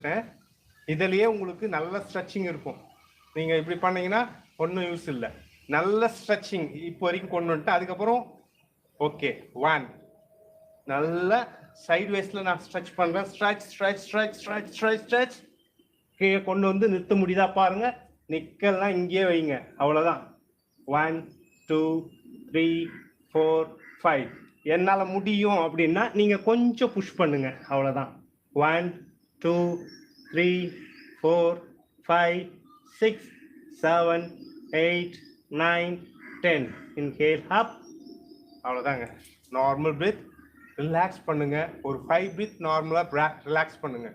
இதுலயே உங்களுக்கு நல்ல ஸ்ட்ரெச்சிங் இருக்கும். நீங்க இப்படி பண்ணீங்கன்னா ஒன்றும் யூஸ் இல்லை. நல்ல ஸ்ட்ரெச்சிங் இப்போ வரைக்கும் கொண்டு வந்துட்டு அதுக்கப்புறம் ஓகே 1 நல்ல சைட் வேஸ்ல நான் ஸ்ட்ரெச் பண்றேன். Stretch stretch stretch stretch stretch stretch கீழே கொண்டு வந்து நிறுத்த முடியுதா பாருங்க. நிக்கலாம் இங்கேயே வைங்க, அவ்வளவுதான். 1 2 3 4 5 என்னால முடியும் அப்படின்னா நீங்க கொஞ்சம் புஷ் பண்ணுங்க, அவ்வளவுதான். 1 2 3 4 5 6 7 8 9 10 இன்ஹேல் அப், அவ்வளவுதாங்க. நார்மல் பிரீத், ரிலாக்ஸ் பண்ணுங்க. ஒரு 5 பிரீத் நார்மலா ரிலாக்ஸ் பண்ணுங்க.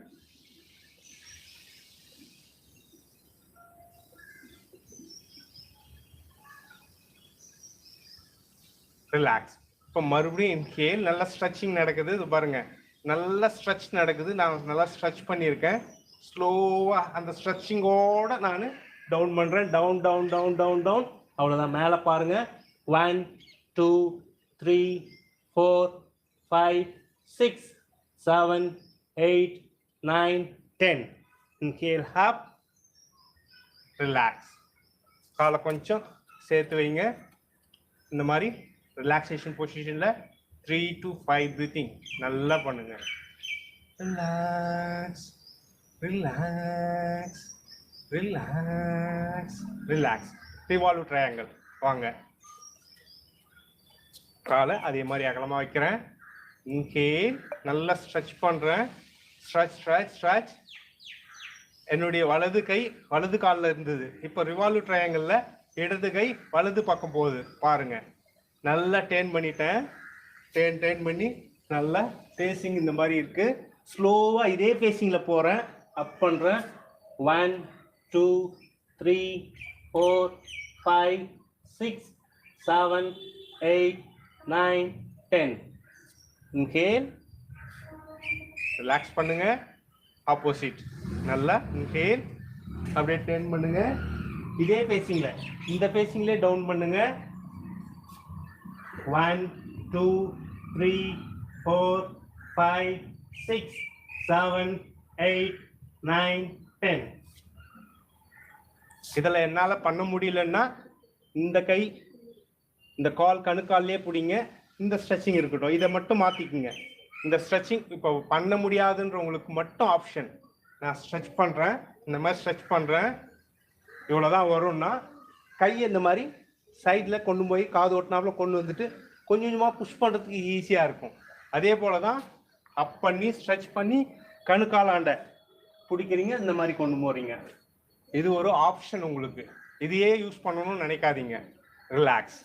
ரிலாக்ஸ். இப்போ மறுபடியும் இன்ஹேல், நல்லா ஸ்ட்ரெச்சிங் நடக்குது. இது பாருங்க, நல்லா ஸ்ட்ரெச் நடக்குது. நான் நல்லா ஸ்ட்ரெச் பண்ணியிருக்கேன். ஸ்லோவா அந்த ஸ்ட்ரெச்சிங்கோட நான் டவுன் பண்றேன். Down down down down down, அவ்வளோதான். மேலே பாருங்க. 1 2 3 4 5 6 7 8 9 10 இன்ஹேல் அப், ரிலாக்ஸ். காலை கொஞ்சம் சேர்த்து வைங்க. இந்த மாதிரி ரிலாக்ஸேஷன் பொசிஷன்ல 3 to 5 பிரீத்திங் நல்லா பண்ணுங்க. Relax relax relax relax. Revolve triangle. வாங்க, காலை அதே மாதிரி அகலமா வைக்கிறேன். இன்ஹேல், நல்லா ஸ்ட்ரெச் பண்றேன். Stretch stretch stretch. என்னுடைய வலது கை வலது காலில் இருந்தது. இப்போ ரிவால்வ் ட்ரையாங்கிள்ல இடது கை வலது பக்கம் போகுது பாருங்க. நல்லா டேர்ன் பண்ணிட்டேன். டேர்ன் பண்ணி நல்லா ஃபேஸிங் இந்த மாதிரி இருக்கு. ஸ்லோவா இதே ஃபேஸிங்ல போறேன். அப் பண்றேன். 1 2 3 4 5 6 7 8 9 10 இன்ஹேல், ரிலாக்ஸ் பண்ணுங்க. ஆப்போசிட், நல்லா இன்ஹேல், அப்படியே டேர்ன் பண்ணுங்க. இதே ஃபேஸிங்ல, இந்த ஃபேஸிங்ல டவுன் பண்ணுங்க. 1 2 3 4 5 6 7 8 9 10. இதில் என்னால் பண்ண முடியலன்னா இந்த கை இந்த கால் கணுக்கால்லே பிடிங்க. இந்த ஸ்ட்ரெச்சிங் இருக்கட்டும், இதை மட்டும் மாற்றிக்குங்க. இந்த ஸ்ட்ரெச்சிங் இப்போ பண்ண முடியாதுன்றவங்களுக்கு மட்டும் ஆப்ஷன். நான் ஸ்ட்ரெச் பண்ணுறேன், இந்த மாதிரி ஸ்ட்ரெச் பண்ணுறேன். இவ்வளோதான் வரும்னா கையை இந்த மாதிரி சைடில் கொண்டு போய் காது ஓட்டினாப்புல கொண்டு வந்துட்டு கொஞ்சம் கொஞ்சமாக புஷ் பண்ணுறதுக்கு ஈஸியாக இருக்கும். அதே போல தான் அப் பண்ணி ஸ்ட்ரெச் பண்ணி கணுக்காலாண்ட பிடிக்கிறீங்க, இந்த மாதிரி கொண்டு போகிறீங்க. இது ஒரு ஆப்ஷன் உங்களுக்கு. இதையே யூஸ் பண்ணணும்னு நினைக்காதீங்க. ரிலாக்ஸ்.